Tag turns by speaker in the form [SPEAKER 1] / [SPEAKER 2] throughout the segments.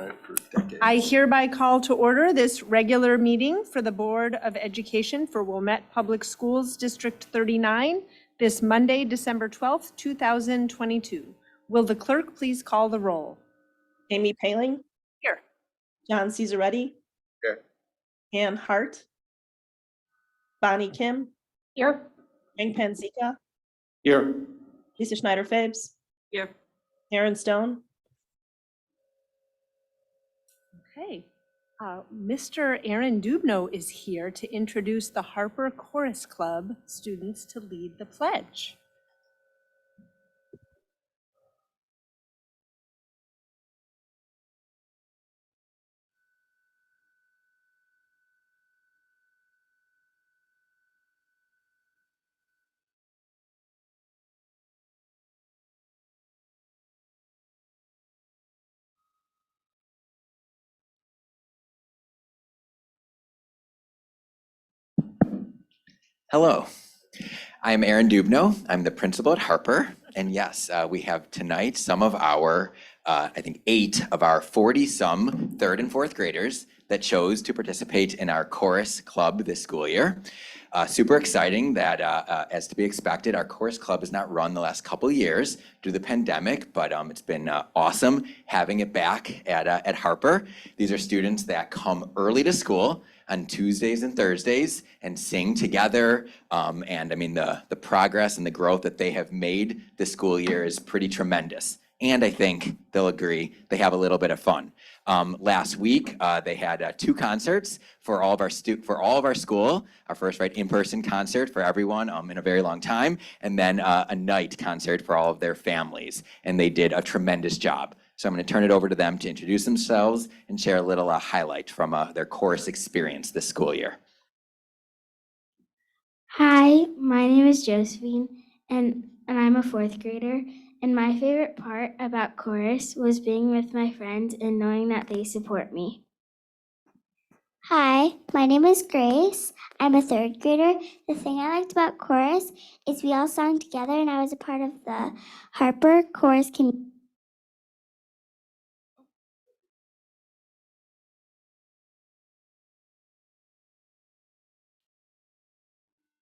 [SPEAKER 1] right, for decades.
[SPEAKER 2] I hereby call to order this regular meeting for the Board of Education for Wilmette Public Schools District 39 this Monday, December 12th, 2022. Will the clerk please call the roll?
[SPEAKER 3] Amy Paling.
[SPEAKER 2] Here.
[SPEAKER 3] John Cesaretti.
[SPEAKER 1] Here.
[SPEAKER 3] Ann Hart. Bonnie Kim.
[SPEAKER 4] Here.
[SPEAKER 3] Hank Panzika.
[SPEAKER 1] Here.
[SPEAKER 3] Lisa Schneider-Fabes.
[SPEAKER 4] Here.
[SPEAKER 3] Aaron Stone.
[SPEAKER 2] Okay. Mr. Aaron Dubno is here to introduce the Harper Chorus Club students to lead the pledge.
[SPEAKER 5] Hello, I'm Aaron Dubno. I'm the principal at Harper. And yes, we have tonight some of our, I think 8 of our 40-some 3rd and 4th graders that chose to participate in our chorus club this school year. Super exciting that, as to be expected, our chorus club has not run the last couple of years due to the pandemic, but it's been awesome having it back at Harper. These are students that come early to school on Tuesdays and Thursdays and sing together. And I mean, the progress and the growth that they have made this school year is pretty tremendous. And I think they'll agree, they have a little bit of fun. Last week, they had 2 concerts for all of our school. Our first in-person concert for everyone in a very long time, and then a night concert for all of their families. And they did a tremendous job. So I'm going to turn it over to them to introduce themselves and share a little highlight from their chorus experience this school year.
[SPEAKER 6] Hi, my name is Josephine, and I'm a 4th grader. And my favorite part about chorus was being with my friends and knowing that they support me.
[SPEAKER 7] Hi, my name is Grace. I'm a 3rd grader. The thing I liked about chorus is we all sang together and I was a part of the Harper Chorus community.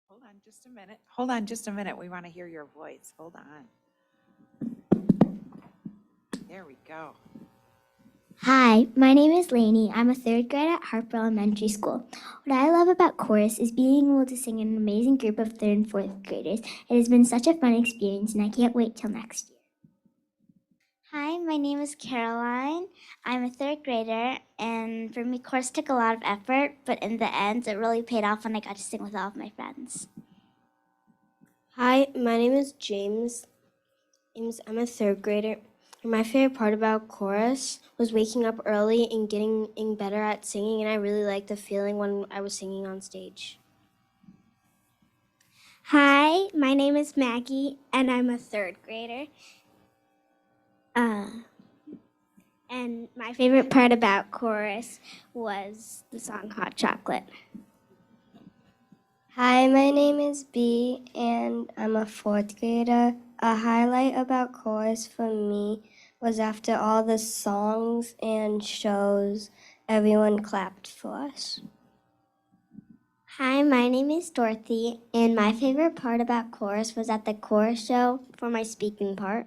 [SPEAKER 4] Hold on just a minute. We want to hear your voice. Hold on. There we go.
[SPEAKER 7] Hi, my name is Lainey. I'm a 3rd grader at Harper Elementary School. What I love about chorus is being able to sing in an amazing group of 3rd and 4th graders. It has been such a fun experience and I can't wait till next year. Hi, my name is Caroline. I'm a 3rd grader, and for me, chorus took a lot of effort, but in the end, it really paid off when I got to sing with all of my friends.
[SPEAKER 8] Hi, my name is James. I'm a 3rd grader. My favorite part about chorus was waking up early and getting better at singing, and I really liked the feeling when I was singing on stage.
[SPEAKER 7] Hi, my name is Maggie, and I'm a 3rd grader. And my favorite part about chorus was the song Hot Chocolate.
[SPEAKER 8] Hi, my name is B, and I'm a 4th grader. A highlight about chorus for me was after all the songs and shows, everyone clapped for us.
[SPEAKER 7] Hi, my name is Dorothy, and my favorite part about chorus was at the chorus show for my speaking part.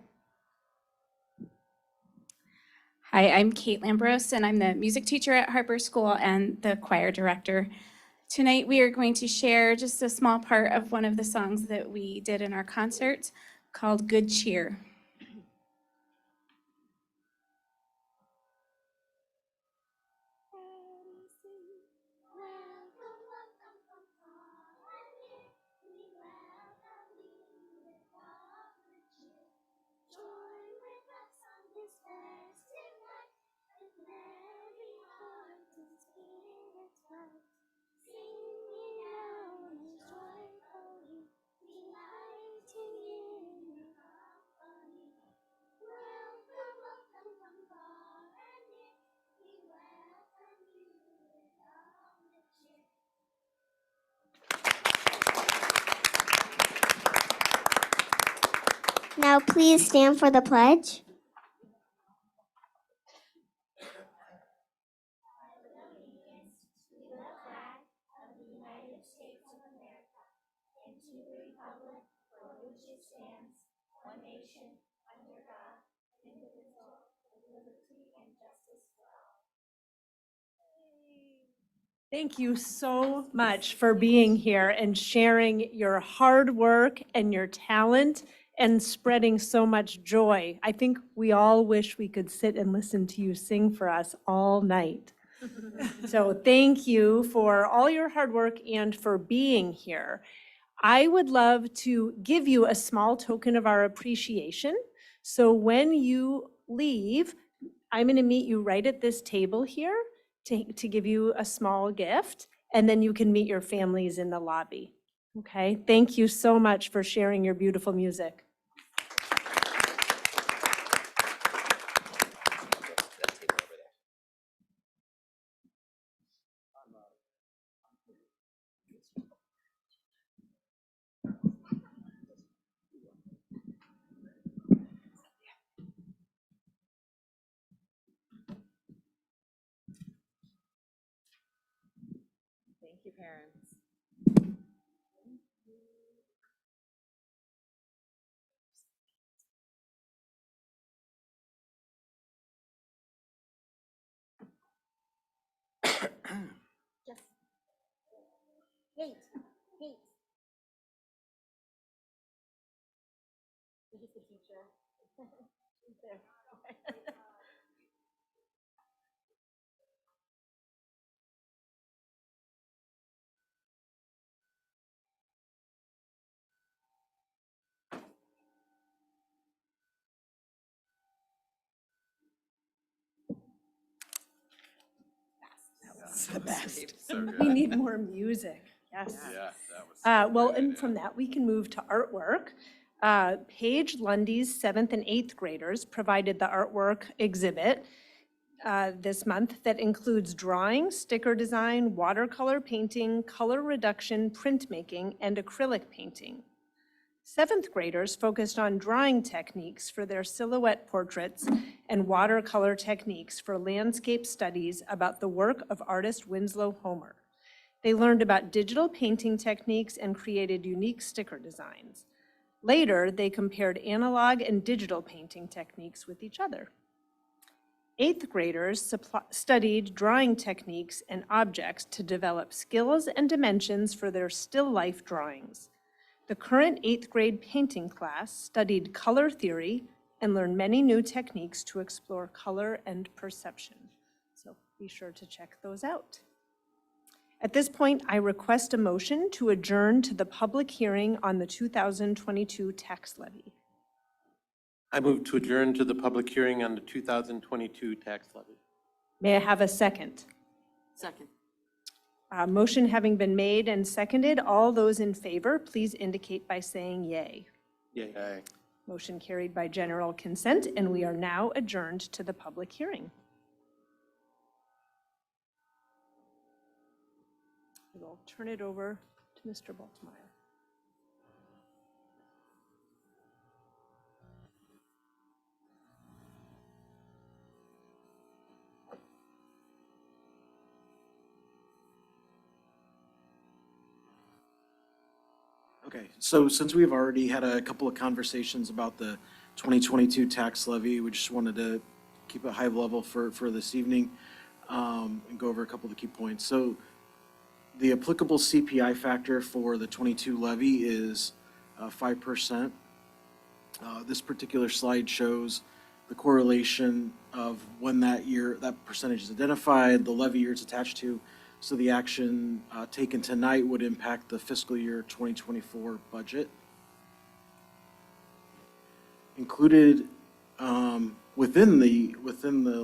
[SPEAKER 9] Hi, I'm Kate Lambros, and I'm the music teacher at Harper School and the choir director. Tonight we are going to share just a small part of one of the songs that we did in our concert called Good Cheer.
[SPEAKER 7] Now please stand for the pledge.
[SPEAKER 2] Thank you so much for being here and sharing your hard work and your talent and spreading so much joy. I think we all wish we could sit and listen to you sing for us all night. So thank you for all your hard work and for being here. I would love to give you a small token of our appreciation. So when you leave, I'm going to meet you right at this table here to give you a small gift, and then you can meet your families in the lobby. Okay, thank you so much for sharing your beautiful music.
[SPEAKER 4] Thank you, parents.
[SPEAKER 2] It's the best.
[SPEAKER 1] So good.
[SPEAKER 2] We need more music, yes.
[SPEAKER 1] Yeah, that was.
[SPEAKER 2] Well, and from that, we can move to artwork. Paige Lundy's 7th and 8th graders provided the artwork exhibit this month that includes drawing, sticker design, watercolor painting, color reduction, printmaking, and acrylic painting. 7th graders focused on drawing techniques for their silhouette portraits and watercolor techniques for landscape studies about the work of artist Winslow Homer. They learned about digital painting techniques and created unique sticker designs. Later, they compared analog and digital painting techniques with each other. 8th graders studied drawing techniques and objects to develop skills and dimensions for their still life drawings. The current 8th grade painting class studied color theory and learned many new techniques to explore color and perception. So be sure to check those out. At this point, I request a motion to adjourn to the public hearing on the 2022 tax levy.
[SPEAKER 10] I move to adjourn to the public hearing on the 2022 tax levy.
[SPEAKER 2] May I have a second?
[SPEAKER 3] Second.
[SPEAKER 2] Motion having been made and seconded, all those in favor, please indicate by saying yay.
[SPEAKER 10] Yay.
[SPEAKER 2] Motion carried by general consent, and we are now adjourned to the public hearing. I will turn it over to Mr. Baltimore.
[SPEAKER 11] Okay, so since we've already had a couple of conversations about the 2022 tax levy, we just wanted to keep it high level for this evening and go over a couple of the key points. So the applicable CPI factor for the 22 levy is 5%. This particular slide shows the correlation of when that percentage is identified, the levy year it's attached to. So the action taken tonight would impact the fiscal year 2024 budget. Included within the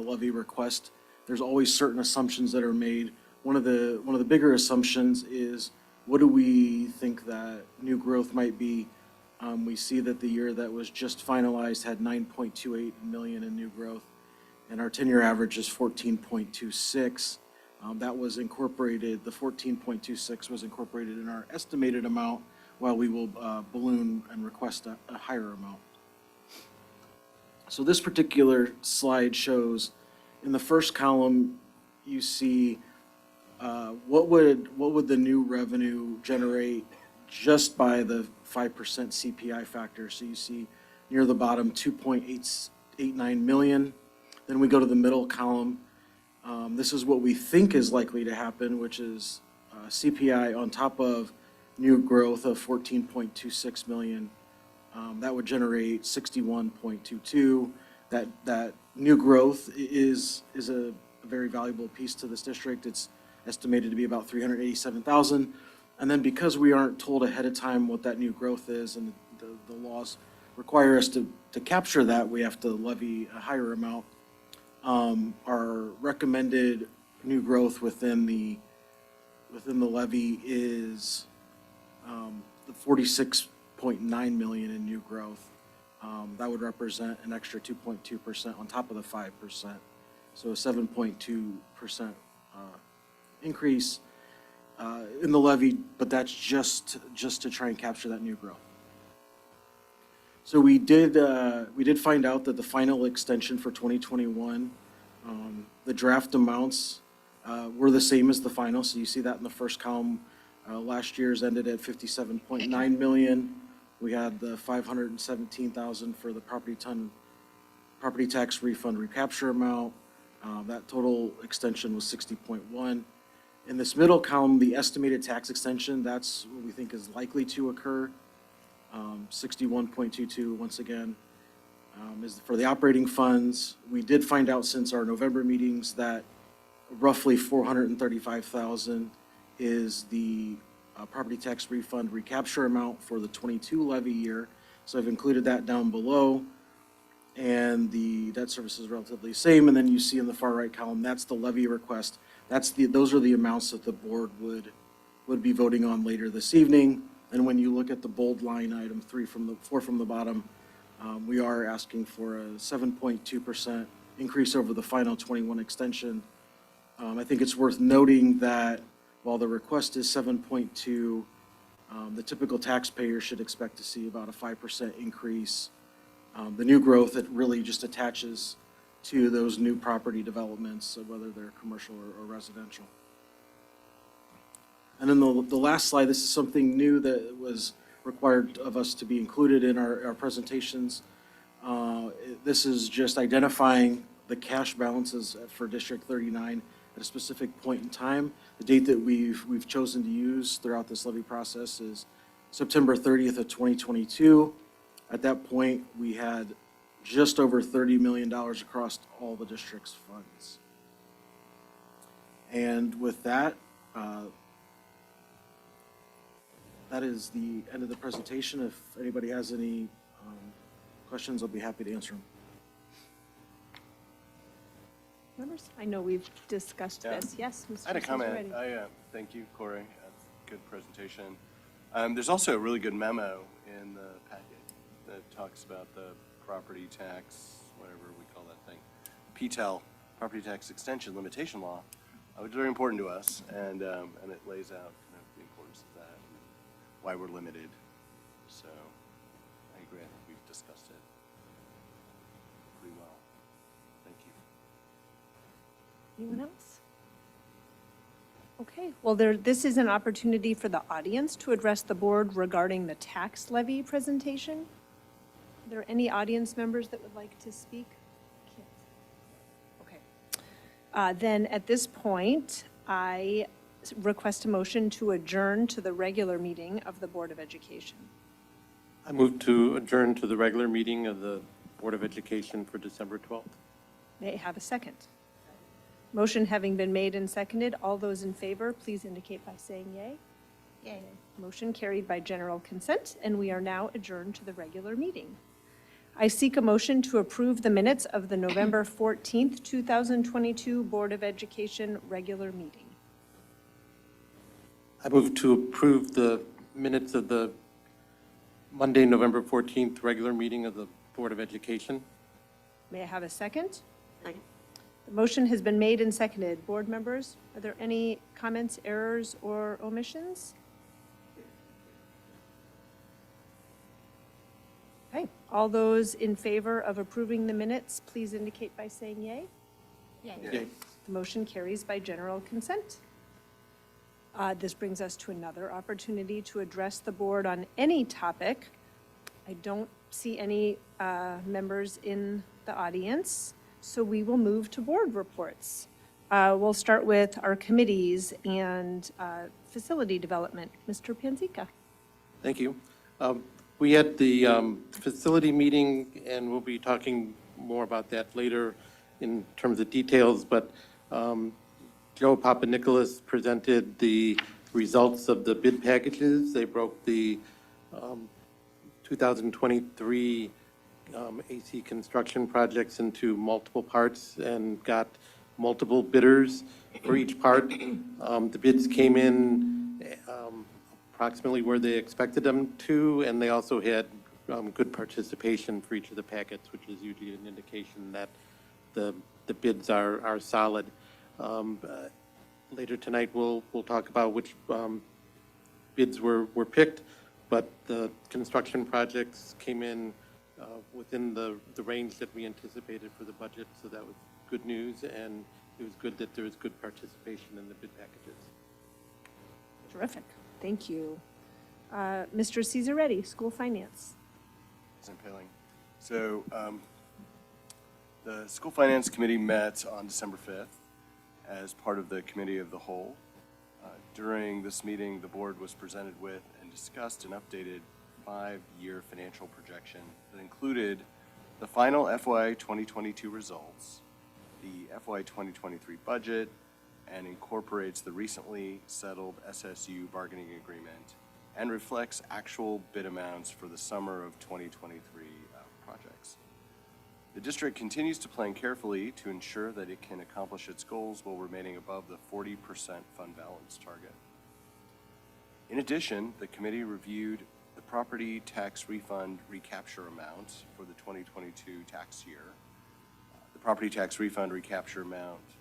[SPEAKER 11] levy request, there's always certain assumptions that are made. One of the bigger assumptions is, what do we think that new growth might be? We see that the year that was just finalized had 9.28 million in new growth, and our 10-year average is 14.26. That was incorporated, the 14.26 was incorporated in our estimated amount, while we will balloon and request a higher amount. So this particular slide shows, in the first column, you see what would the new revenue generate just by the 5% CPI factor. So you see near the bottom, 2.89 million. Then we go to the middle column. This is what we think is likely to happen, which is CPI on top of new growth of 14.26 million. That would generate 61.22. That new growth is a very valuable piece to this district. It's estimated to be about 387,000. And then because we aren't told ahead of time what that new growth is, and the laws require us to capture that, we have to levy a higher amount. Our recommended new growth within the levy is the 46.9 million in new growth. That would represent an extra 2.2% on top of the 5%. So a 7.2% increase in the levy, but that's just to try and capture that new growth. So we did find out that the final extension for 2021, the draft amounts were the same as the final. So you see that in the first column. Last year's ended at 57.9 million. We had the 517,000 for the property tax refund recapture amount. That total extension was 60.1. In this middle column, the estimated tax extension, that's what we think is likely to occur. 61.22, once again, is for the operating funds. We did find out since our November meetings that roughly 435,000 is the property tax refund recapture amount for the 22 levy year. So I've included that down below. And the debt service is relatively the same. And then you see in the far right column, that's the levy request. Those are the amounts that the board would be voting on later this evening. And when you look at the bold line item 4 from the bottom, we are asking for a 7.2% increase over the final 21 extension. I think it's worth noting that while the request is 7.2, the typical taxpayer should expect to see about a 5% increase. The new growth, it really just attaches to those new property developments, whether they're commercial or residential. And then the last slide, this is something new that was required of us to be included in our presentations. This is just identifying the cash balances for District 39 at a specific point in time. The date that we've chosen to use throughout this levy process is September 30th of 2022. At that point, we had just over $30 million across all the district's funds. And with that, that is the end of the presentation. If anybody has any questions, I'll be happy to answer them.
[SPEAKER 2] Members, I know we've discussed this. Yes, Mr.
[SPEAKER 1] I had a comment. Thank you, Corey. That's a good presentation. There's also a really good memo in the packet that talks about the property tax, whatever we call that thing, PTEL, property tax extension limitation law, which is very important to us, and it lays out kind of the importance of that and why we're limited. So I agree. I think we've discussed it pretty well. Thank you.
[SPEAKER 2] Anyone else? Okay, well, this is an opportunity for the audience to address the board regarding the tax levy presentation. Are there any audience members that would like to speak? Okay. Then at this point, I request a motion to adjourn to the regular meeting of the Board of Education.
[SPEAKER 10] I move to adjourn to the regular meeting of the Board of Education for December 12th.
[SPEAKER 2] May I have a second? Motion having been made and seconded, all those in favor, please indicate by saying yay.
[SPEAKER 4] Yay.
[SPEAKER 2] Motion carried by general consent, and we are now adjourned to the regular meeting. I seek a motion to approve the minutes of the November 14th, 2022 Board of Education regular meeting.
[SPEAKER 10] I move to approve the minutes of the Monday, November 14th regular meeting of the Board of Education.
[SPEAKER 2] May I have a second? Second. The motion has been made and seconded. Board members, are there any comments, errors, or omissions? Okay, all those in favor of approving the minutes, please indicate by saying yay.
[SPEAKER 4] Yay.
[SPEAKER 10] Yay.
[SPEAKER 2] The motion carries by general consent. This brings us to another opportunity to address the board on any topic. I don't see any members in the audience, so we will move to board reports. We'll start with our committees and facility development. Mr. Panzica.
[SPEAKER 10] Thank you. We had the facility meeting, and we'll be talking more about that later in terms of details, but Joe Papanikolaou presented the results of the bid packages. They broke the 2023 AC construction projects into multiple parts and got multiple bidders for each part. The bids came in approximately where they expected them to, and they also had good participation for each of the packets, which is usually an indication that the bids are solid. Later tonight, we'll talk about which bids were picked, but the construction projects came in within the range that we anticipated for the budget, so that was good news, and it was good that there was good participation in the bid packages.
[SPEAKER 2] Terrific. Thank you. Mr. Cesaretti, School Finance.
[SPEAKER 1] President Paling. So the School Finance Committee met on December 5th as part of the Committee of the Whole. During this meeting, the board was presented with and discussed an updated 5-year financial projection that included the final FY 2022 results, the FY 2023 budget, and incorporates the recently settled SSU bargaining agreement and reflects actual bid amounts for the summer of 2023 projects. The district continues to plan carefully to ensure that it can accomplish its goals while remaining above the 40% fund balance target. In addition, the committee reviewed the property tax refund recapture amount for the 2022 tax year. The property tax refund recapture amount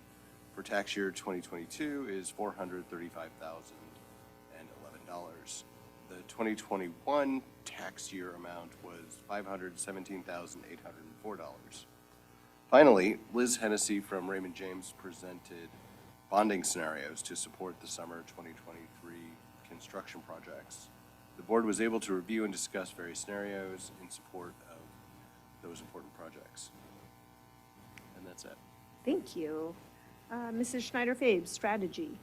[SPEAKER 1] for tax year 2022 is $435,011. The 2021 tax year amount was $517,804. Finally, Liz Hennessy from Raymond James presented bonding scenarios to support the summer 2023 construction projects. The board was able to review and discuss various scenarios in support of those important projects. And that's it.
[SPEAKER 2] Thank you. Mrs. Schneider-Fabes, Strategy.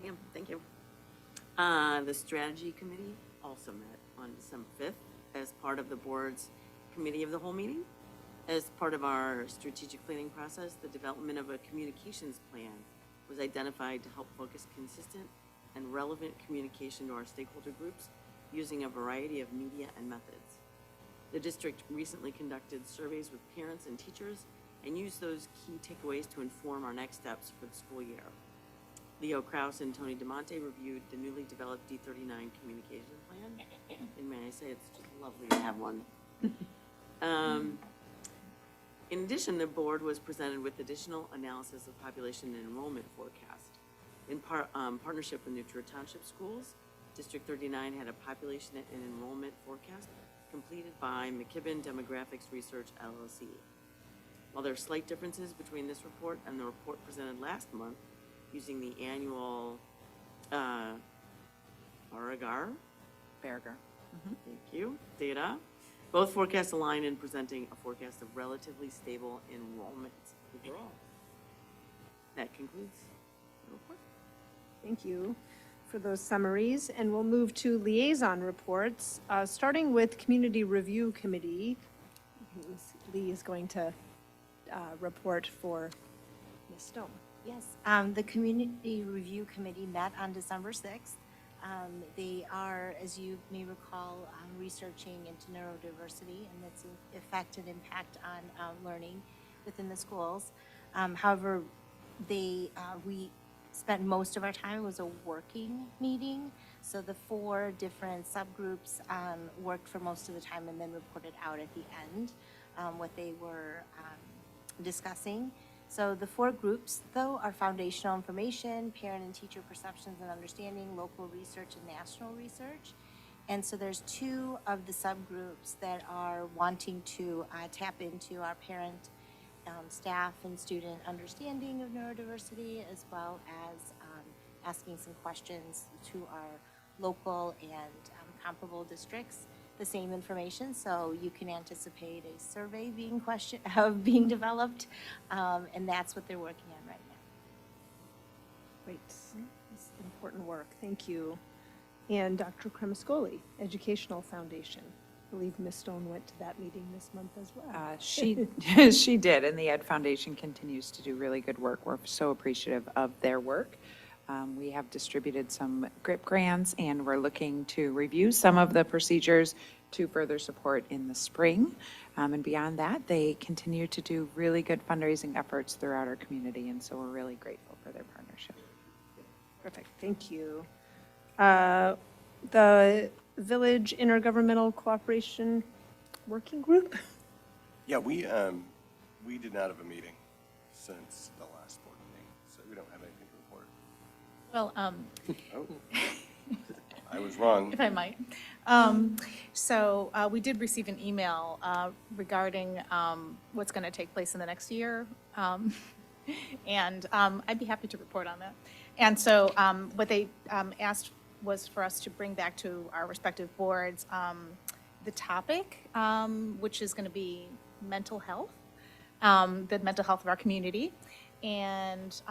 [SPEAKER 12] Ma'am, thank you. The Strategy Committee also met on December 5th as part of the board's Committee of the Whole meeting. As part of our strategic planning process, the development of a communications plan was identified to help focus consistent and relevant communication to our stakeholder groups using a variety of media and methods. The district recently conducted surveys with parents and teachers and used those key takeaways to inform our next steps for the school year. Leo Kraus and Tony DeMonte reviewed the newly developed D39 communication plan, and may I say it's just lovely to have one. In addition, the board was presented with additional analysis of population and enrollment forecast. In partnership with Neutral Township Schools, District 39 had a population and enrollment forecast completed by McKibben Demographics Research, LLC. While there are slight differences between this report and the report presented last month using the annual Barragar, thank you, data, both forecasts align in presenting a forecast of relatively stable enrollment overall. That concludes the report.
[SPEAKER 2] Thank you for those summaries, and we'll move to liaison reports, starting with Community Review Committee. Lee is going to report for Ms. Stone.
[SPEAKER 13] Yes, the Community Review Committee met on December 6th. They are, as you may recall, researching into neurodiversity and its effect and impact on learning within the schools. However, we spent most of our time, it was a working meeting. So the 4 different subgroups worked for most of the time and then reported out at the end what they were discussing. So the 4 groups, though, are foundational information, parent and teacher perceptions and understanding, local research, and national research. And so there's 2 of the subgroups that are wanting to tap into our parent, staff, and student understanding of neurodiversity, as well as asking some questions to our local and comparable districts, the same information, so you can anticipate a survey being developed, and that's what they're working on right now.
[SPEAKER 2] Great. It's important work. Thank you. And Dr. Cremascoli, Educational Foundation. I believe Ms. Stone went to that meeting this month as well.
[SPEAKER 4] She did, and the Ed Foundation continues to do really good work. We're so appreciative of their work. We have distributed some GRIP grants, and we're looking to review some of the procedures to further support in the spring. And beyond that, they continue to do really good fundraising efforts throughout our community, and so we're really grateful for their partnership.
[SPEAKER 2] Perfect. Thank you. The Village Intergovernmental Cooperation Working Group?
[SPEAKER 1] Yeah, we did not have a meeting since the last board meeting, so we don't have anything to report.
[SPEAKER 14] Well,
[SPEAKER 1] Oh, I was wrong.
[SPEAKER 14] if I might. So we did receive an email regarding what's going to take place in the next year. And I'd be happy to report on that. And so what they asked was for us to bring back to our respective boards the topic, which is going to be mental health, the mental health of our community. And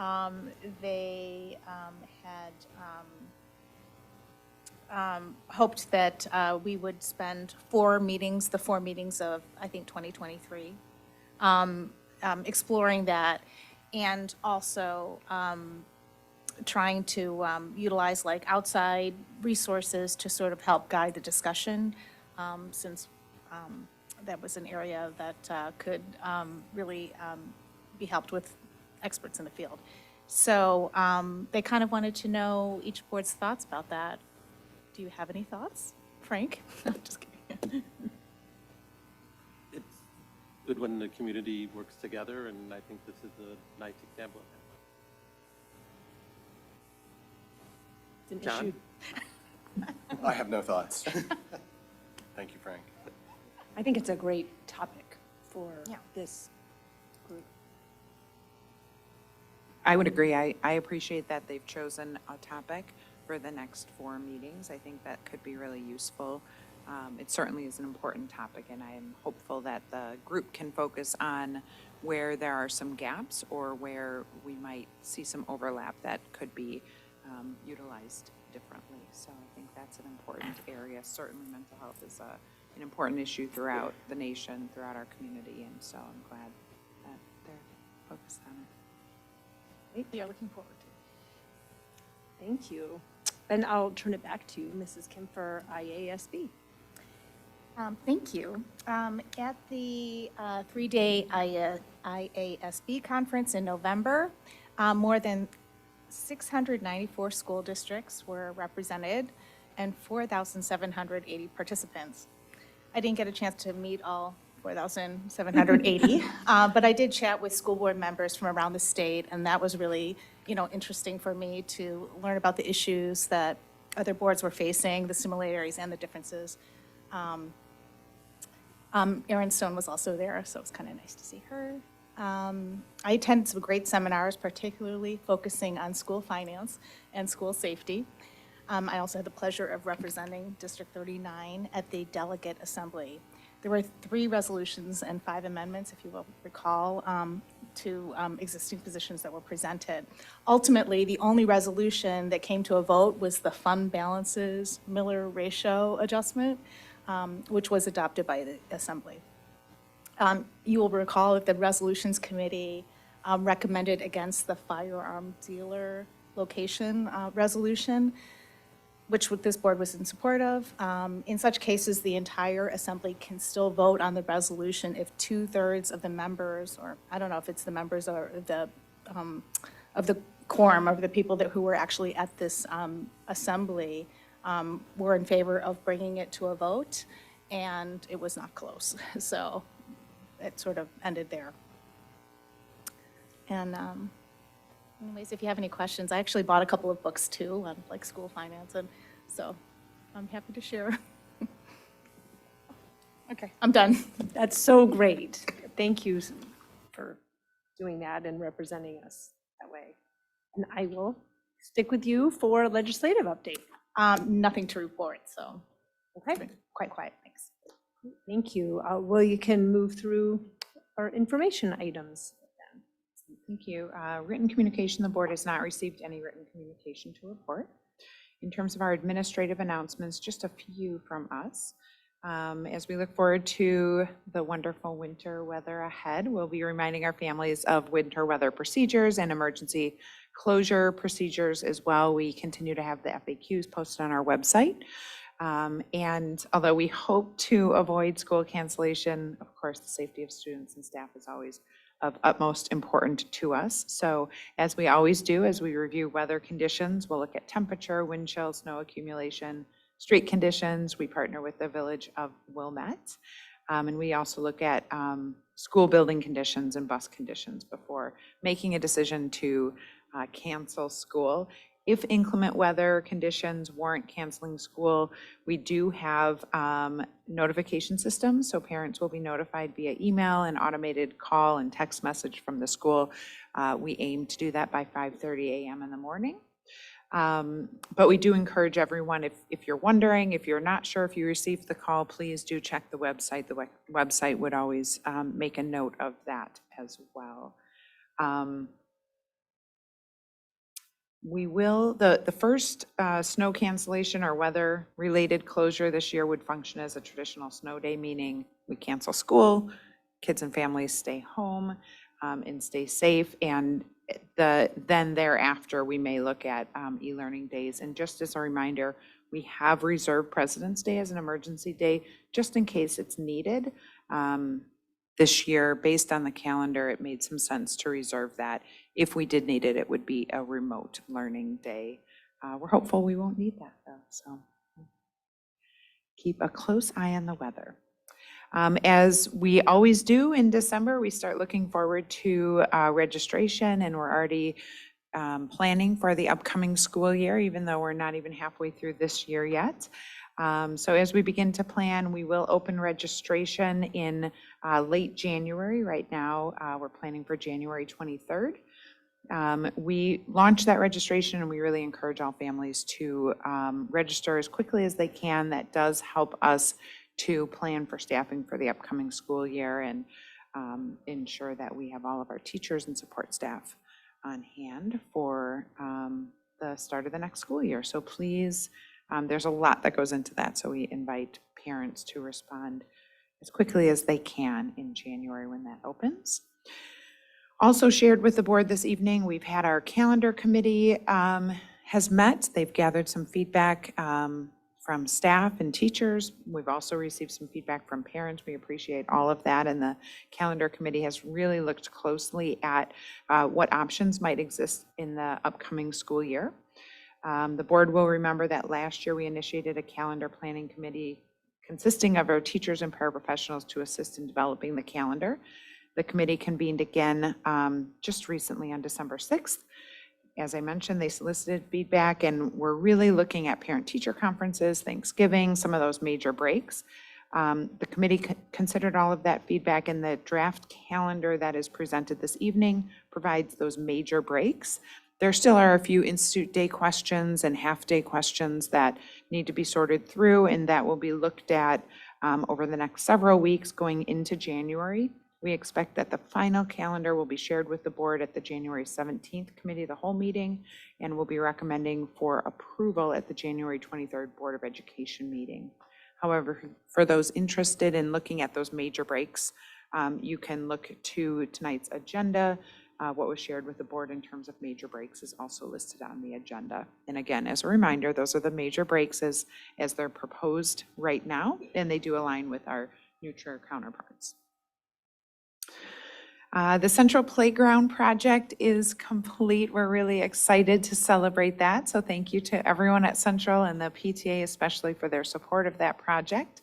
[SPEAKER 14] they had hoped that we would spend the 4 meetings of, I think, 2023, exploring that, and also trying to utilize like outside resources to sort of help guide the discussion, since that was an area that could really be helped with experts in the field. So they kind of wanted to know each board's thoughts about that. Do you have any thoughts, Frank? I'm just kidding.
[SPEAKER 10] It's good when the community works together, and I think this is a nice example of that.
[SPEAKER 2] It's an
[SPEAKER 10] John?
[SPEAKER 2] issue.
[SPEAKER 1] I have no thoughts. Thank you, Frank.
[SPEAKER 2] I think it's a great topic for
[SPEAKER 14] Yeah.
[SPEAKER 2] this group.
[SPEAKER 4] I would agree. I appreciate that they've chosen a topic for the next 4 meetings. I think that could be really useful. It certainly is an important topic, and I am hopeful that the group can focus on where there are some gaps or where we might see some overlap that could be utilized differently. So I think that's an important area. Certainly mental health is an important issue throughout the nation, throughout our community, and so I'm glad that they're focused on it.
[SPEAKER 14] We are looking forward to it.
[SPEAKER 2] Thank you. And I'll turn it back to you, Mrs. Kim, for IASB.
[SPEAKER 14] Thank you. At the 3-day IASB conference in November, more than 694 school districts were represented and 4,780 participants. I didn't get a chance to meet all 4,780, but I did chat with school board members from around the state, and that was really, interesting for me to learn about the issues that other boards were facing, the similarities and the differences. Erin Stone was also there, so it was kind of nice to see her. I attended some great seminars, particularly focusing on school finance and school safety. I also had the pleasure of representing District 39 at the Delegate Assembly. There were 3 resolutions and 5 amendments, if you will recall, to existing positions that were presented. Ultimately, the only resolution that came to a vote was the fund balances Miller ratio adjustment, which was adopted by the Assembly. You will recall that the Resolutions Committee recommended against the firearm dealer location resolution, which this board was in support of. In such cases, the entire assembly can still vote on the resolution if 2/3 of the members, or I don't know if it's the members or of the quorum of the people who were actually at this assembly were in favor of bringing it to a vote, and it was not close. So it sort of ended there. And anyways, if you have any questions, I actually bought a couple of books too on like school finance, and so I'm happy to share. Okay, I'm done.
[SPEAKER 2] That's so great. Thank you for doing that and representing us that way. And I will stick with you for legislative update.
[SPEAKER 14] Nothing to report, so
[SPEAKER 2] Okay,
[SPEAKER 14] quite quiet, thanks.
[SPEAKER 2] thank you. Well, you can move through our information items.
[SPEAKER 4] Thank you. Written communication, the board has not received any written communication to report. In terms of our administrative announcements, just a few from us. As we look forward to the wonderful winter weather ahead, we'll be reminding our families of winter weather procedures and emergency closure procedures as well. We continue to have the FAQs posted on our website. And although we hope to avoid school cancellation, of course, the safety of students and staff is always of utmost importance to us. So as we always do, as we review weather conditions, we'll look at temperature, wind chill, snow accumulation, street conditions. We partner with the village of Wilmette. And we also look at school building conditions and bus conditions before making a decision to cancel school. If inclement weather conditions warrant canceling school, we do have notification systems, so parents will be notified via email and automated call and text message from the school. We aim to do that by 5:30 a.m. in the morning. But we do encourage everyone, if you're wondering, if you're not sure if you received the call, please do check the website. The website would always make a note of that as well. We will, the first snow cancellation or weather-related closure this year would function as a traditional snow day, meaning we cancel school, kids and families stay home and stay safe, and then thereafter we may look at e-learning days. And just as a reminder, we have reserved President's Day as an emergency day just in case it's needed. This year, based on the calendar, it made some sense to reserve that. If we did need it, it would be a remote learning day. We're hopeful we won't need that though, so keep a close eye on the weather. As we always do in December, we start looking forward to registration, and we're already planning for the upcoming school year, even though we're not even halfway through this year yet. So as we begin to plan, we will open registration in late January. Right now, we're planning for January 23rd. We launched that registration, and we really encourage all families to register as quickly as they can. That does help us to plan for staffing for the upcoming school year and ensure that we have all of our teachers and support staff on hand for the start of the next school year. So please, there's a lot that goes into that, so we invite parents to respond as quickly as they can in January when that opens. Also shared with the board this evening, we've had our calendar committee has met. They've gathered some feedback from staff and teachers. We've also received some feedback from parents. We appreciate all of that, and the calendar committee has really looked closely at what options might exist in the upcoming school year. The board will remember that last year we initiated a calendar planning committee consisting of our teachers and paraprofessionals to assist in developing the calendar. The committee convened again just recently on December 6th. As I mentioned, they solicited feedback, and we're really looking at parent-teacher conferences, Thanksgiving, some of those major breaks. The committee considered all of that feedback, and the draft calendar that is presented this evening provides those major breaks. There still are a few Institute Day questions and half-day questions that need to be sorted through, and that will be looked at over the next several weeks going into January. We expect that the final calendar will be shared with the board at the January 17th Committee of the Whole meeting, and will be recommending for approval at the January 23rd Board of Education meeting. However, for those interested in looking at those major breaks, you can look to tonight's agenda. What was shared with the board in terms of major breaks is also listed on the agenda. And again, as a reminder, those are the major breaks as they're proposed right now, and they do align with our neutral counterparts. The Central Playground project is complete. We're really excited to celebrate that. So thank you to everyone at Central and the PTA especially for their support of that project.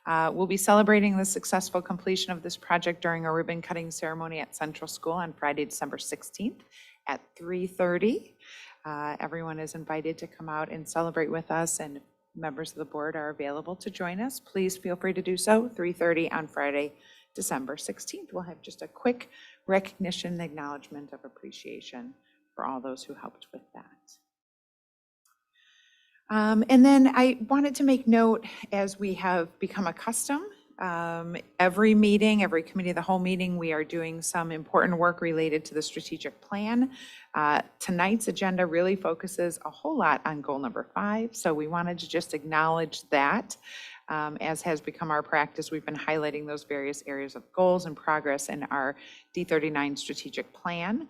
[SPEAKER 4] We'll be celebrating the successful completion of this project during a ribbon cutting ceremony at Central School on Friday, December 16th at 3:30. Everyone is invited to come out and celebrate with us, and members of the board are available to join us. Please feel free to do so, 3:30 on Friday, December 16th. We'll have just a quick recognition and acknowledgement of appreciation for all those who helped with that. And then I wanted to make note, as we have become accustomed, every meeting, every committee of the whole meeting, we are doing some important work related to the strategic plan. Tonight's agenda really focuses a whole lot on goal number 5, so we wanted to just acknowledge that. As has become our practice, we've been highlighting those various areas of goals and progress in our D39 strategic plan.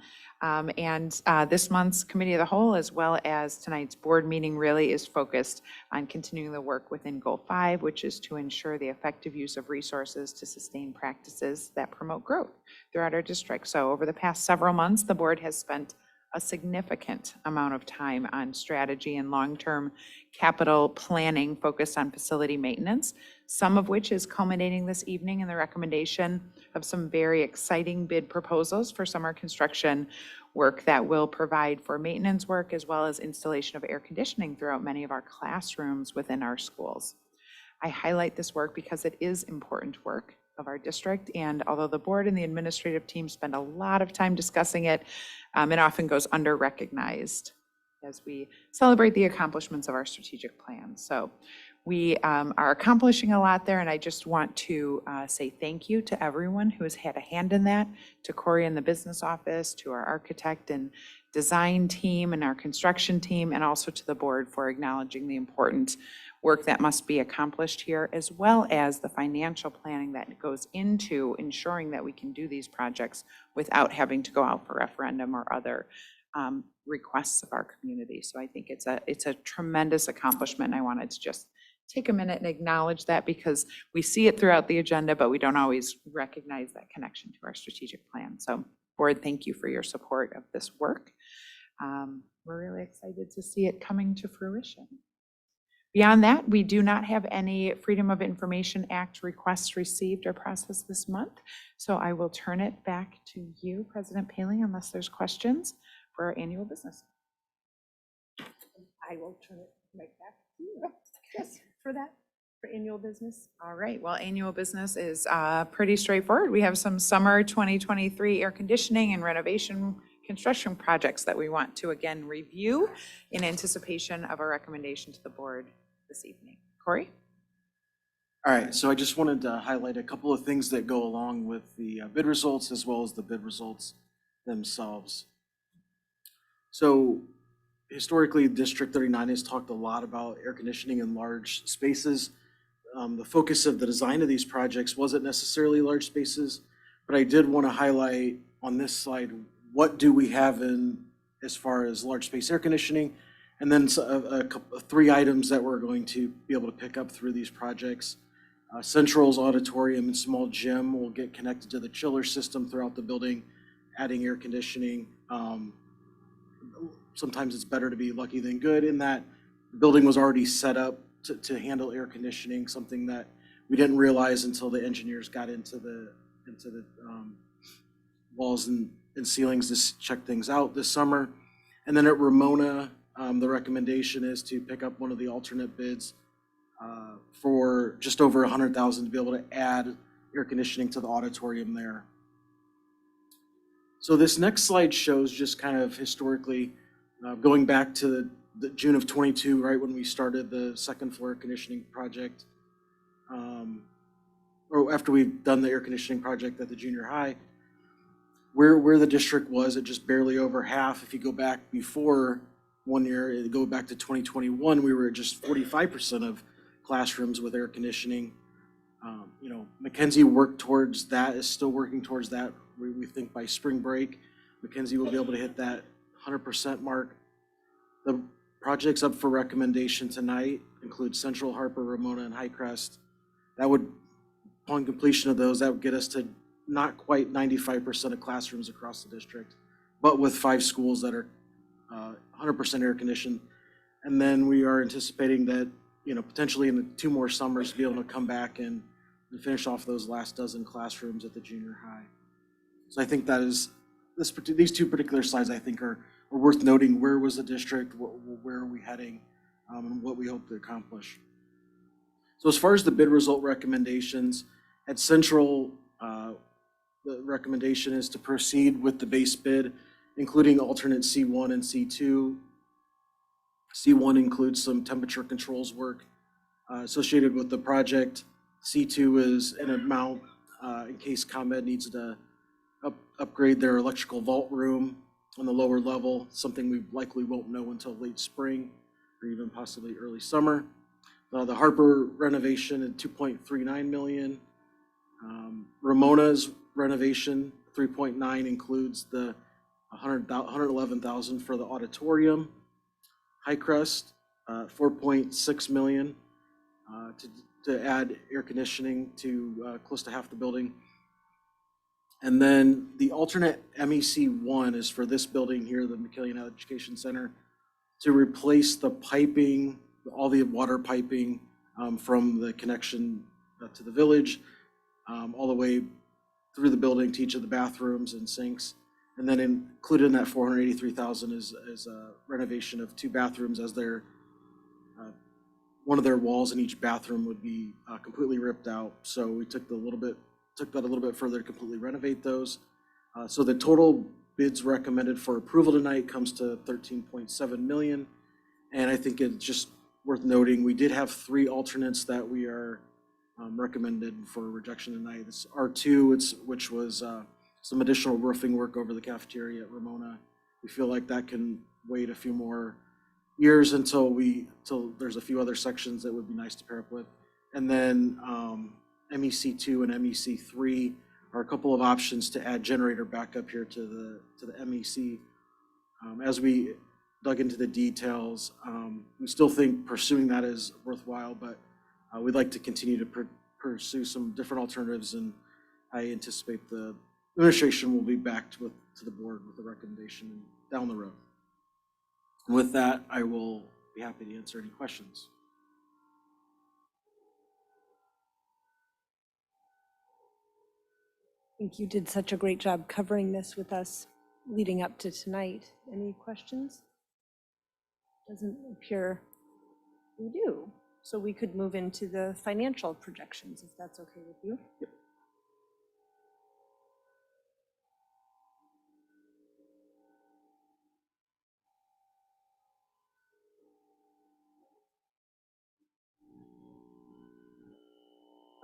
[SPEAKER 4] This month's Committee of the Whole, as well as tonight's board meeting, really is focused on continuing the work within Goal 5, which is to ensure the effective use of resources to sustain practices that promote growth throughout our district. So over the past several months, the board has spent a significant amount of time on strategy and long-term capital planning focused on facility maintenance, some of which is culminating this evening in the recommendation of some very exciting bid proposals for summer construction work that will provide for maintenance work as well as installation of air conditioning throughout many of our classrooms within our schools. I highlight this work because it is important work of our district, and although the board and the administrative team spend a lot of time discussing it, it often goes under-recognized as we celebrate the accomplishments of our strategic plan. So we are accomplishing a lot there, and I just want to say thank you to everyone who has had a hand in that, to Corey in the business office, to our architect and design team and our construction team, and also to the board for acknowledging the important work that must be accomplished here, as well as the financial planning that goes into ensuring that we can do these projects without having to go out for referendum or other requests of our community. So I think it's a tremendous accomplishment, and I wanted to just take a minute and acknowledge that, because we see it throughout the agenda, but we don't always recognize that connection to our strategic plan. So board, thank you for your support of this work. We're really excited to see it coming to fruition. Beyond that, we do not have any Freedom of Information Act requests received or processed this month. So I will turn it back to you, President Paling, unless there's questions for our annual business. I will turn it right back to you. Yes, for that, for annual business. All right, well, annual business is pretty straightforward. We have some summer 2023 air conditioning and renovation construction projects that we want to again review in anticipation of a recommendation to the board this evening. Corey?
[SPEAKER 11] All right, so I just wanted to highlight a couple of things that go along with the bid results as well as the bid results themselves. So historically, District 39 has talked a lot about air conditioning in large spaces. The focus of the design of these projects wasn't necessarily large spaces, but I did want to highlight on this slide, what do we have in as far as large space air conditioning, and then a couple of 3 items that we're going to be able to pick up through these projects. Central's auditorium and small gym will get connected to the chiller system throughout the building, adding air conditioning. Sometimes it's better to be lucky than good in that the building was already set up to handle air conditioning, something that we didn't realize until the engineers got into the walls and ceilings to check things out this summer. And then at Ramona, the recommendation is to pick up one of the alternate bids for just over $100,000 to be able to add air conditioning to the auditorium there. So this next slide shows just kind of historically going back to the June of 22, right when we started the second floor air conditioning project, or after we've done the air conditioning project at the junior high, where the district was at just barely over half. If you go back before 1 year, go back to 2021, we were at just 45% of classrooms with air conditioning. Mackenzie worked towards that, is still working towards that. We think by spring break, Mackenzie will be able to hit that 100% mark. The projects up for recommendation tonight include Central, Harper, Ramona, and Highcrest. That would, upon completion of those, that would get us to not quite 95% of classrooms across the district, but with 5 schools that are 100% air conditioned. And then we are anticipating that, potentially in 2 more summers, to be able to come back and finish off those last dozen classrooms at the junior high. So I think that is, these 2 particular slides, I think, are worth noting. Where was the district? Where are we heading? And what we hope to accomplish. So as far as the bid result recommendations, at Central, the recommendation is to proceed with the base bid, including alternate C1 and C2. C1 includes some temperature controls work associated with the project. C2 is an amount in case ComEd needs to upgrade their electrical vault room on the lower level, something we likely won't know until late spring or even possibly early summer. The Harper renovation at 2.39 million. Ramona's renovation, 3.9, includes the 111,000 for the auditorium. Highcrest, 4.6 million to add air conditioning to close to half the building. And then the alternate MEC1 is for this building here, the McKillian Education Center, to replace the piping, all the water piping from the connection to the village, all the way through the building to each of the bathrooms and sinks. And then included in that 483,000 is a renovation of 2 bathrooms, as their one of their walls in each bathroom would be completely ripped out. So we took that a little bit further to completely renovate those. So the total bids recommended for approval tonight comes to 13.7 million. And I think it's just worth noting, we did have 3 alternates that we are recommended for rejection tonight. It's R2, which was some additional roofing work over the cafeteria at Ramona. We feel like that can wait a few more years until there's a few other sections that would be nice to pair up with. And then MEC2 and MEC3 are a couple of options to add generator backup here to the MEC. As we dug into the details, we still think pursuing that is worthwhile, but we'd like to continue to pursue some different alternatives, and I anticipate the administration will be back to the board with a recommendation down the road. And with that, I will be happy to answer any questions.
[SPEAKER 2] I think you did such a great job covering this with us leading up to tonight. Any questions? Doesn't appear we do. So we could move into the financial projections, if that's okay with you.
[SPEAKER 11] Yep.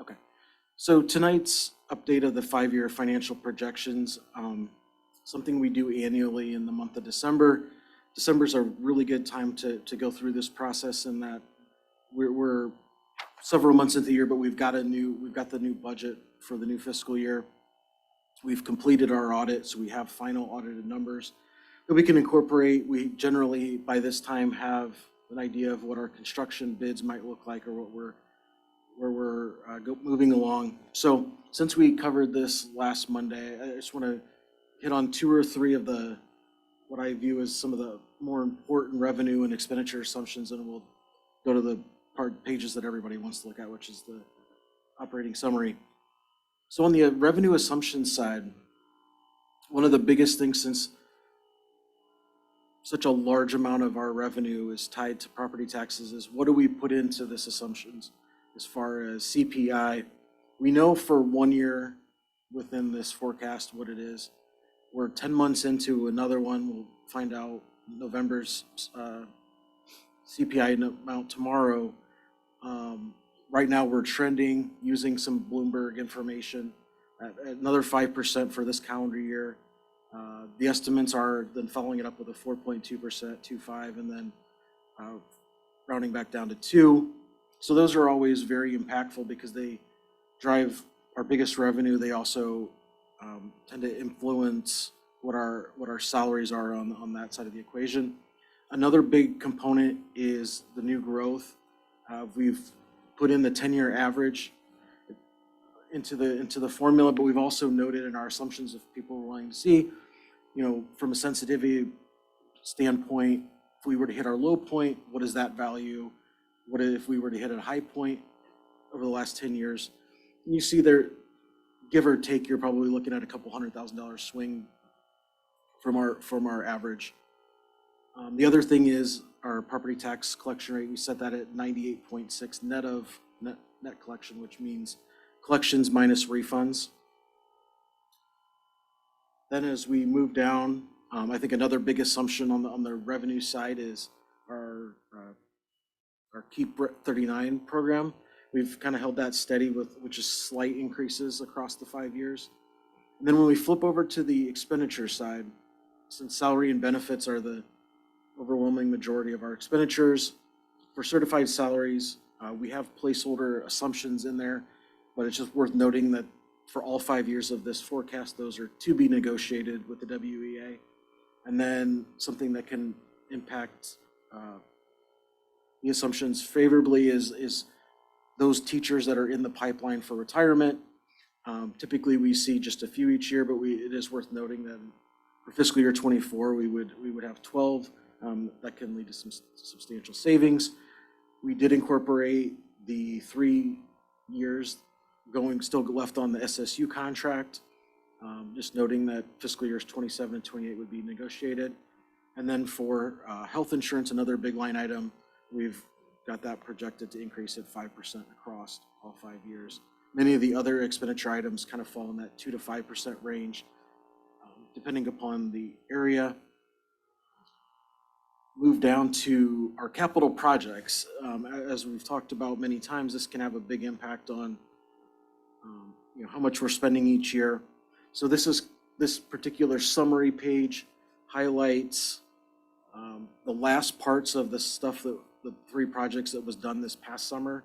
[SPEAKER 11] Okay. So tonight's update of the 5-year financial projections, something we do annually in the month of December. December's a really good time to go through this process, in that we're several months into the year, but we've got the new budget for the new fiscal year. We've completed our audit, so we have final audited numbers that we can incorporate. We generally, by this time, have an idea of what our construction bids might look like, or where we're moving along. So since we covered this last Monday, I just want to hit on 2 or 3 of what I view as some of the more important revenue and expenditure assumptions, and we'll go to the pages that everybody wants to look at, which is the operating summary. So on the revenue assumption side, one of the biggest things, since such a large amount of our revenue is tied to property taxes, is what do we put into this assumptions as far as CPI? We know for 1 year within this forecast what it is. We're 10 months into another one. We'll find out November's CPI amount tomorrow. Right now we're trending using some Bloomberg information at another 5% for this calendar year. The estimates are then following it up with a 4.2%, 2.5, and then rounding back down to 2. So those are always very impactful because they drive our biggest revenue. They also tend to influence what our salaries are on that side of the equation. Another big component is the new growth. We've put in the 10-year average into the formula, but we've also noted in our assumptions, if people are willing to see, from a sensitivity standpoint, if we were to hit our low point, what is that value? What if we were to hit a high point over the last 10 years? And you see there, give or take, you're probably looking at a couple $100,000 swing from our average. The other thing is our property tax collection rate. We set that at 98.6 net collection, which means collections minus refunds. Then as we move down, I think another big assumption on the revenue side is our our Keep 39 program. We've kind of held that steady which is slight increases across the 5 years. And then when we flip over to the expenditure side, since salary and benefits are the overwhelming majority of our expenditures, for certified salaries, we have placeholder assumptions in there, but it's just worth noting that for all 5 years of this forecast, those are to be negotiated with the WEA. And then something that can impact the assumptions favorably is those teachers that are in the pipeline for retirement. Typically, we see just a few each year, but it is worth noting that for fiscal year 24, we would have 12. That can lead to some substantial savings. We did incorporate the 3 years still left on the SSU contract. Just noting that fiscal years 27 and 28 would be negotiated. And then for health insurance, another big line item, we've got that projected to increase at 5% across all 5 years. Many of the other expenditure items kind of fall in that 2 to 5% range, depending upon the area. Move down to our capital projects. As we've talked about many times, this can have a big impact on how much we're spending each year. So this particular summary page highlights the last parts of the stuff the 3 projects that was done this past summer,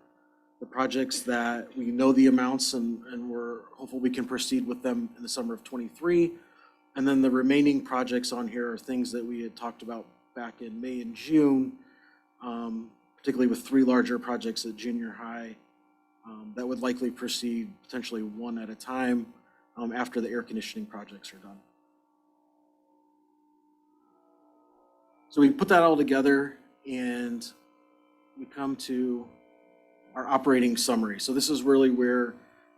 [SPEAKER 11] the projects that we know the amounts and we're hopeful we can proceed with them in the summer of 23. And then the remaining projects on here are things that we had talked about back in May and June, particularly with 3 larger projects at junior high that would likely proceed potentially one at a time after the air conditioning projects are done. So we put that all together and we come to our operating summary. So this is really where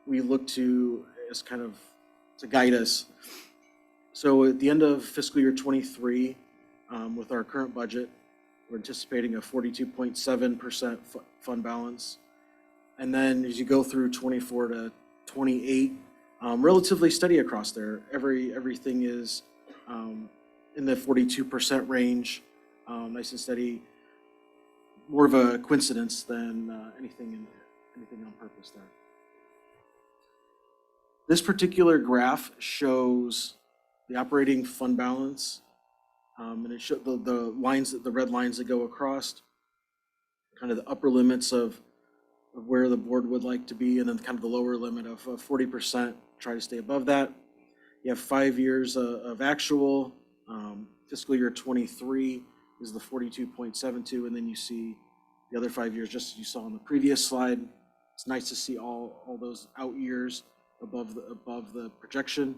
[SPEAKER 11] we look to as kind of to guide us. So at the end of fiscal year 23, with our current budget, we're anticipating a 42.7% fund balance. And then as you go through 24 to 28, relatively steady across there. Everything is in the 42% range, nice and steady. More of a coincidence than anything on purpose there. This particular graph shows the operating fund balance, and it shows the red lines that go across, kind of the upper limits of where the board would like to be, and then kind of the lower limit of 40%. Try to stay above that. You have 5 years of actual. Fiscal year 23 is the 42.72, and then you see the other 5 years, just as you saw on the previous slide. It's nice to see all those out years above the projection.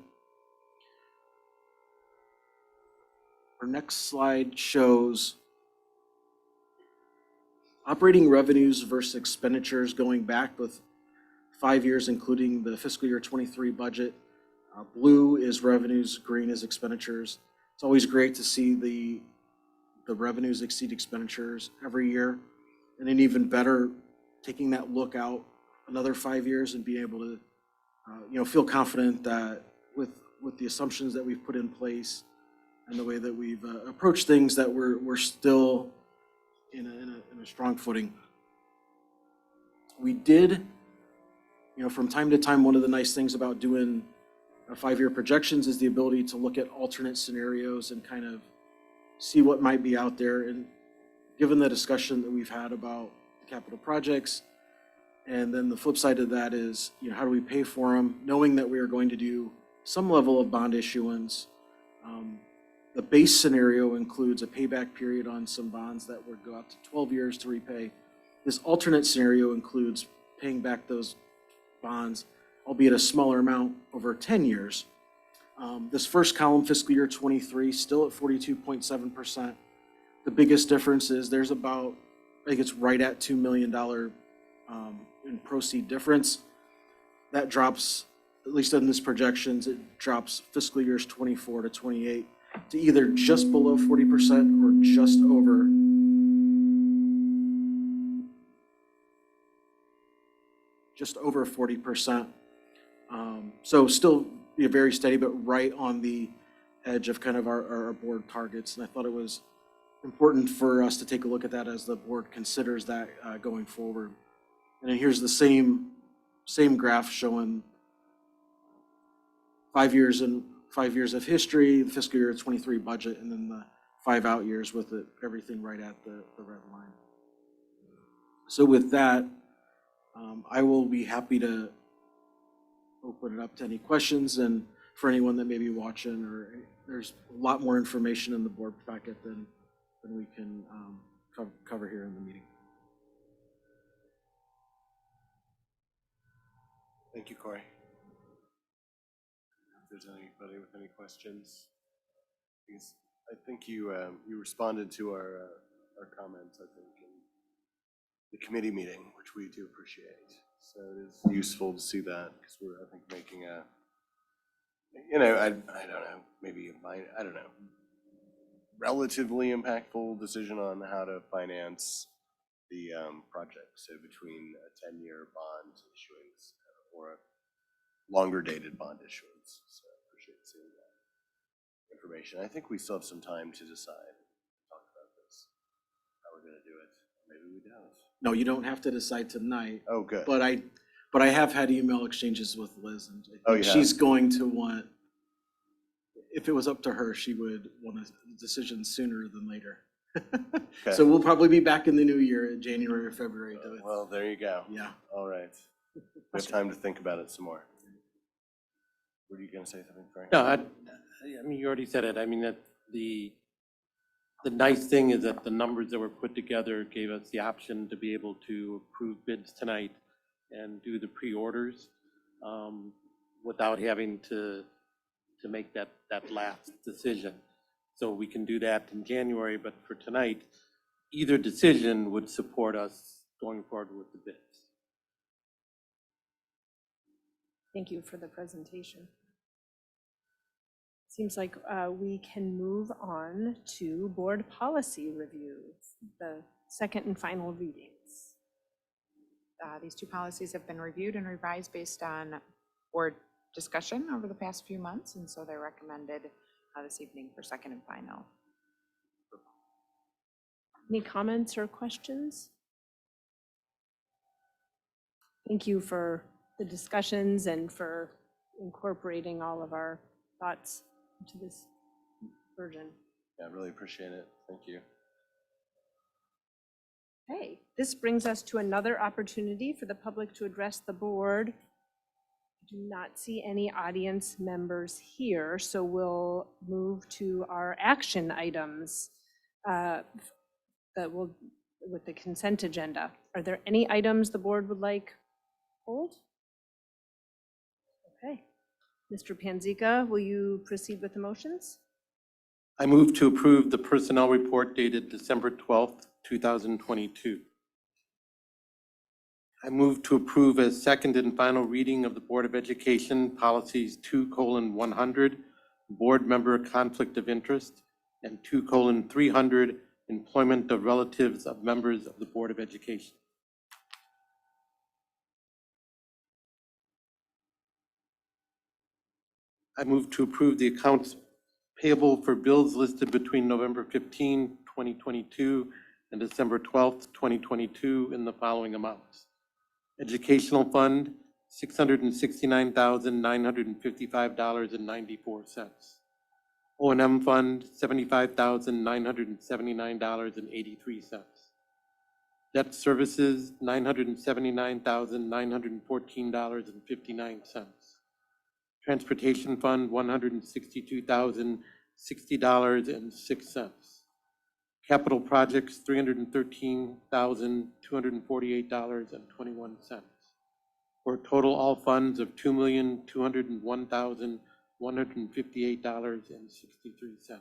[SPEAKER 11] Our next slide shows operating revenues versus expenditures going back with 5 years, including the fiscal year 23 budget. Blue is revenues, green is expenditures. It's always great to see the revenues exceed expenditures every year. And then even better, taking that look out another 5 years and being able to feel confident that with the assumptions that we've put in place and the way that we've approached things, that we're still in a strong footing. We did, from time to time, one of the nice things about doing 5-year projections is the ability to look at alternate scenarios and kind of see what might be out there. And given the discussion that we've had about the capital projects, and then the flip side of that is, how do we pay for them, knowing that we are going to do some level of bond issuance. The base scenario includes a payback period on some bonds that would go out to 12 years to repay. This alternate scenario includes paying back those bonds, albeit a smaller amount, over 10 years. This first column, fiscal year 23, still at 42.7%. The biggest difference is there's about, I think it's right at $2 million in proceed difference. That drops, at least in this projections, it drops fiscal years 24 to 28 to either just below 40% or just over 40%. So still be very steady, but right on the edge of kind of our board targets. And I thought it was important for us to take a look at that as the board considers that going forward. And then here's the same graph showing 5 years and 5 years of history, the fiscal year 23 budget, and then the 5 out years with everything right at the red line. So with that, I will be happy to open it up to any questions, and for anyone that may be watching, or there's a lot more information in the board packet than we can cover here in the meeting.
[SPEAKER 1] Thank you, Corey. If there's anybody with any questions, I think you responded to our comments, I think, in the committee meeting, which we do appreciate. So it is useful to see that, because we're, I think, making a, I don't know, maybe I don't know, relatively impactful decision on how to finance the project. So between a 10-year bond issuance or a longer dated bond issuance. So I appreciate seeing that information. I think we still have some time to decide, talk about this, how we're going to do it. Maybe we don't.
[SPEAKER 11] No, you don't have to decide tonight.
[SPEAKER 1] Oh, good.
[SPEAKER 11] But I have had email exchanges with Liz, and I think
[SPEAKER 1] you
[SPEAKER 11] she's going to want, if it was up to her, she would want a decision sooner than later.
[SPEAKER 1] Okay.
[SPEAKER 11] So we'll probably be back in the new year, January or February.
[SPEAKER 1] Well, there you go.
[SPEAKER 11] Yeah.
[SPEAKER 1] All right. We have time to think about it some more. Were you going to say something, Frank?
[SPEAKER 10] No, I mean, you already said it. I mean, that the nice thing is that the numbers that were put together gave us the option to be able to approve bids tonight and do the pre-orders without having to make that last decision. So we can do that in January, but for tonight, either decision would support us going forward with the bids.
[SPEAKER 2] Thank you for the presentation. Seems like we can move on to board policy review, the second and final readings.
[SPEAKER 4] These two policies have been reviewed and revised based on board discussion over the past few months, and so they're recommended this evening for second and final.
[SPEAKER 2] Any comments or questions? Thank you for the discussions and for incorporating all of our thoughts into this version.
[SPEAKER 1] Yeah, I really appreciate it. Thank you.
[SPEAKER 2] Okay, this brings us to another opportunity for the public to address the board. I do not see any audience members here, so we'll move to our action items with the consent agenda. Are there any items the board would like pulled? Okay. Mr. Panzika, will you proceed with the motions?
[SPEAKER 10] I move to approve the personnel report dated December 12th, 2022. I move to approve as second and final reading of the Board of Education Policies 2:100, Board Member Conflict of Interest, and 2:300, Employment of Relatives of Members of the Board of Education. I move to approve the accounts payable for bills listed between November 15, 2022 and December 12th, 2022 in the following amounts. Educational Fund, $669,955.94. O&M Fund, $75,979.83. Debt Services, $979,914.59. Transportation Fund, $162,060.06. Capital Projects, $313,248.21. For a total all funds of $2,201,158.63.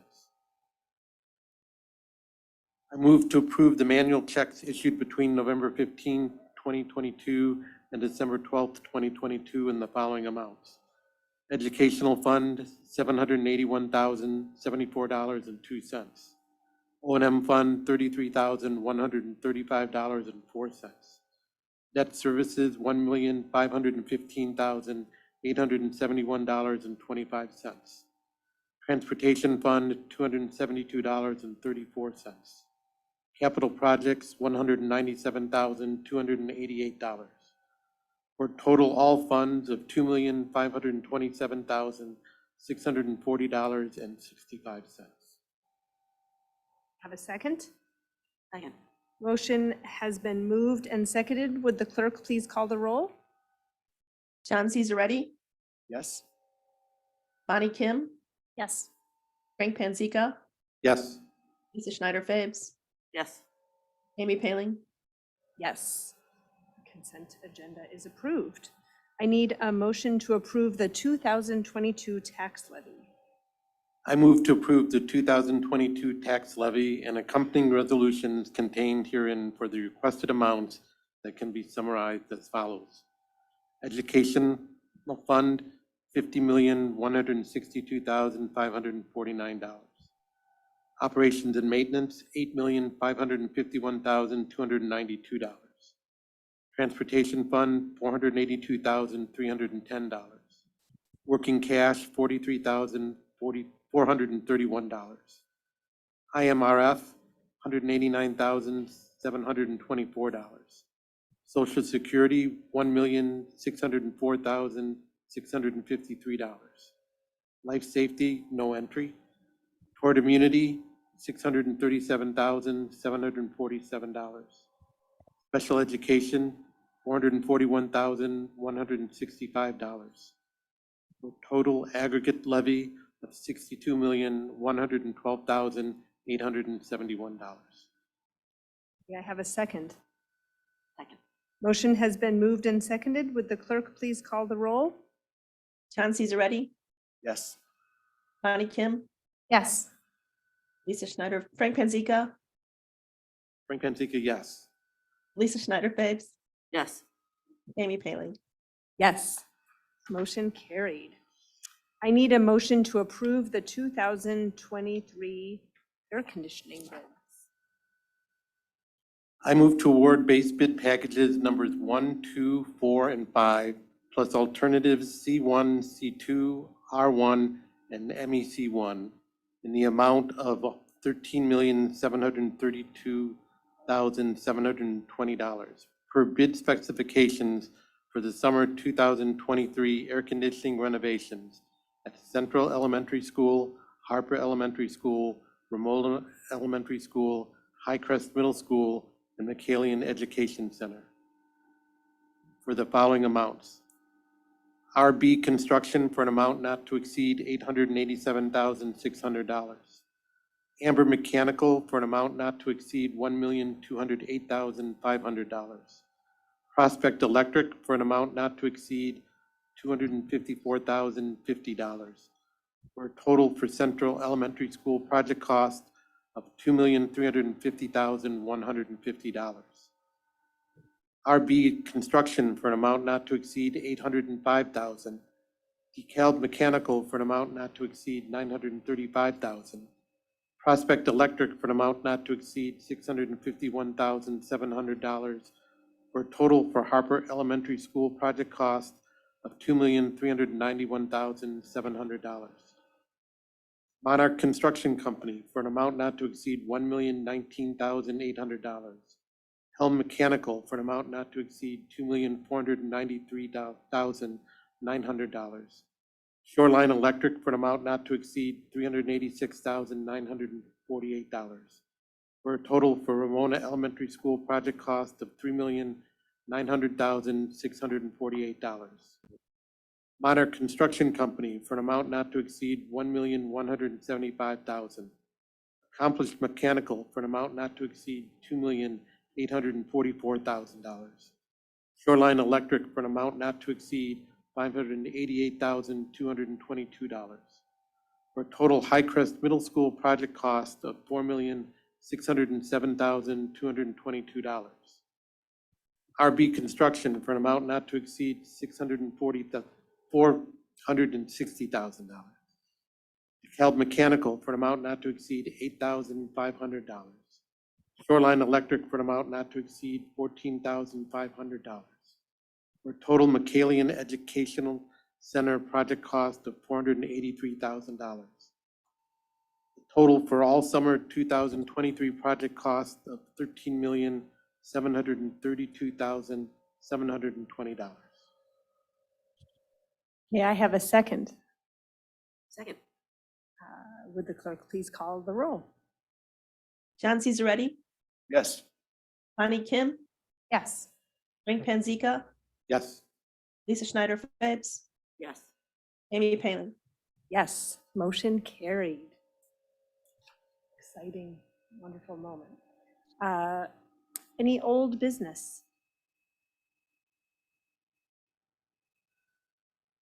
[SPEAKER 10] I move to approve the manual checks issued between November 15, 2022 and December 12th, 2022 in the following amounts. Educational Fund, $781,074.02. O&M Fund, $33,135.04. Debt Services, $1,515,871.25. Transportation Fund, $272.34. Capital Projects, $197,288. For total all funds of $2,527,640.65.
[SPEAKER 2] Have a second?
[SPEAKER 12] Second.
[SPEAKER 2] Motion has been moved and seconded. Would the clerk please call the roll?
[SPEAKER 3] John Cesaretti,
[SPEAKER 1] Yes?
[SPEAKER 3] Bonnie Kim,
[SPEAKER 14] Yes.
[SPEAKER 3] Frank Panzeca,
[SPEAKER 10] Yes.
[SPEAKER 3] Lisa Schneider Fabes,
[SPEAKER 12] Yes.
[SPEAKER 3] Amy Paling,
[SPEAKER 2] Yes. Consent agenda is approved. I need a motion to approve the 2022 tax levy.
[SPEAKER 10] I move to approve the 2022 tax levy and accompanying resolutions contained herein for the requested amounts that can be summarized as follows. Educational Fund, $50,162,549. Operations and Maintenance, $8,551,292. Transportation Fund, $482,310. Working Cash, $43,431. IMRF, $189,724. Social Security, $1,604,653. Life Safety, no entry. Toward Immunity, $637,747. Special Education, $441,165. For total aggregate levy of $62,112,871.
[SPEAKER 2] May I have a second?
[SPEAKER 12] Second.
[SPEAKER 2] Motion has been moved and seconded. Would the clerk please call the roll?
[SPEAKER 3] John Cesaretti,
[SPEAKER 1] Yes?
[SPEAKER 3] Bonnie Kim,
[SPEAKER 2] Yes.
[SPEAKER 3] Lisa Schneider, Frank Panzeca,
[SPEAKER 10] Frank Panzeca, yes.
[SPEAKER 3] Lisa Schneider Fabes,
[SPEAKER 12] Yes.
[SPEAKER 3] Amy Paling.
[SPEAKER 2] Yes. Motion carried. I need a motion to approve the 2023 air conditioning bids.
[SPEAKER 10] I move to award base bid packages numbers 1, 2, 4, and 5, plus alternatives C1, C2, R1, and MEC1 in the amount of $13,732,720 per bid specifications for the summer 2023 air conditioning renovations at Central Elementary School, Harper Elementary School, Ramona Elementary School, Highcrest Middle School, and McCallion Education Center for the following amounts. RB Construction for an amount not to exceed $887,600. Amber Mechanical for an amount not to exceed $1,208,500. Prospect Electric for an amount not to exceed $254,050. For a total for Central Elementary School project cost of $2,350,150. RB Construction for an amount not to exceed $805,000. DeKalb Mechanical for an amount not to exceed $935,000. Prospect Electric for an amount not to exceed $651,700. For a total for Harper Elementary School project cost of $2,391,700. Monarch Construction Company for an amount not to exceed $1,019,800. Helm Mechanical for an amount not to exceed $2,493,900. Shoreline Electric for an amount not to exceed $386,948. For a total for Ramona Elementary School project cost of $3,900,648. Monarch Construction Company for an amount not to exceed $1,175,000. Accomplished Mechanical for an amount not to exceed $2,844,000. Shoreline Electric for an amount not to exceed $588,222. For a total Highcrest Middle School project cost of $4,607,222. RB Construction for an amount not to exceed $460,000. DeKalb Mechanical for an amount not to exceed $8,500. Shoreline Electric for an amount not to exceed $14,500. For a total McCallion Educational Center project cost of $483,000. Total for all summer 2023 project cost of $13,732,720.
[SPEAKER 2] May I have a second?
[SPEAKER 12] Second.
[SPEAKER 2] Would the clerk please call the roll?
[SPEAKER 3] John Cesaretti,
[SPEAKER 1] Yes.
[SPEAKER 3] Bonnie Kim,
[SPEAKER 2] Yes.
[SPEAKER 3] Frank Panzeca,
[SPEAKER 10] Yes.
[SPEAKER 3] Lisa Schneider Fabes,
[SPEAKER 12] Yes.
[SPEAKER 3] Amy Paling.
[SPEAKER 2] Yes, motion carried. Exciting, wonderful moment. Any old business?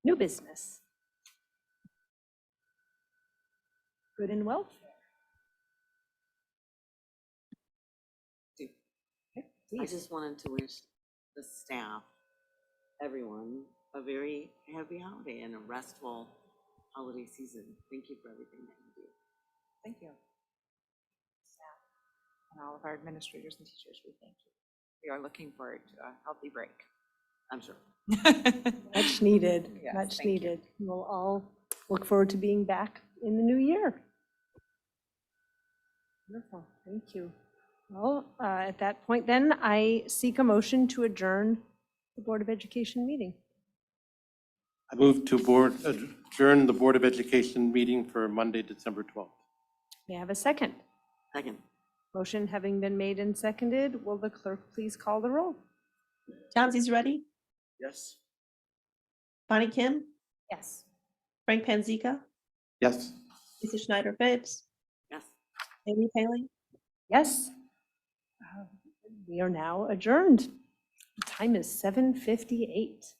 [SPEAKER 2] New business? Good and welfare?
[SPEAKER 12] I just wanted to wish the staff, everyone, a very happy holiday and a restful holiday season. Thank you for everything that you do.
[SPEAKER 4] Thank you. Staff and all of our administrators and teachers, we thank you. We are looking forward to a healthy break.
[SPEAKER 12] I'm sure.
[SPEAKER 2] Much needed,
[SPEAKER 4] Yes,
[SPEAKER 2] much
[SPEAKER 4] thank you.
[SPEAKER 2] needed. We'll all look forward to being back in the new year. Wonderful, thank you. Well, at that point then, I seek a motion to adjourn the Board of Education meeting.
[SPEAKER 10] I move to adjourn the Board of Education meeting for Monday, December 12th.
[SPEAKER 2] May I have a second?
[SPEAKER 12] Second.
[SPEAKER 2] Motion having been made and seconded, will the clerk please call the roll?
[SPEAKER 3] John Cesaretti,
[SPEAKER 1] Yes.
[SPEAKER 3] Bonnie Kim,
[SPEAKER 2] Yes.
[SPEAKER 3] Frank Panzeca,
[SPEAKER 10] Yes.
[SPEAKER 3] Lisa Schneider Fabes,
[SPEAKER 12] Yes.
[SPEAKER 3] Amy Paling.
[SPEAKER 2] Yes. We are now adjourned. The time is 7:58.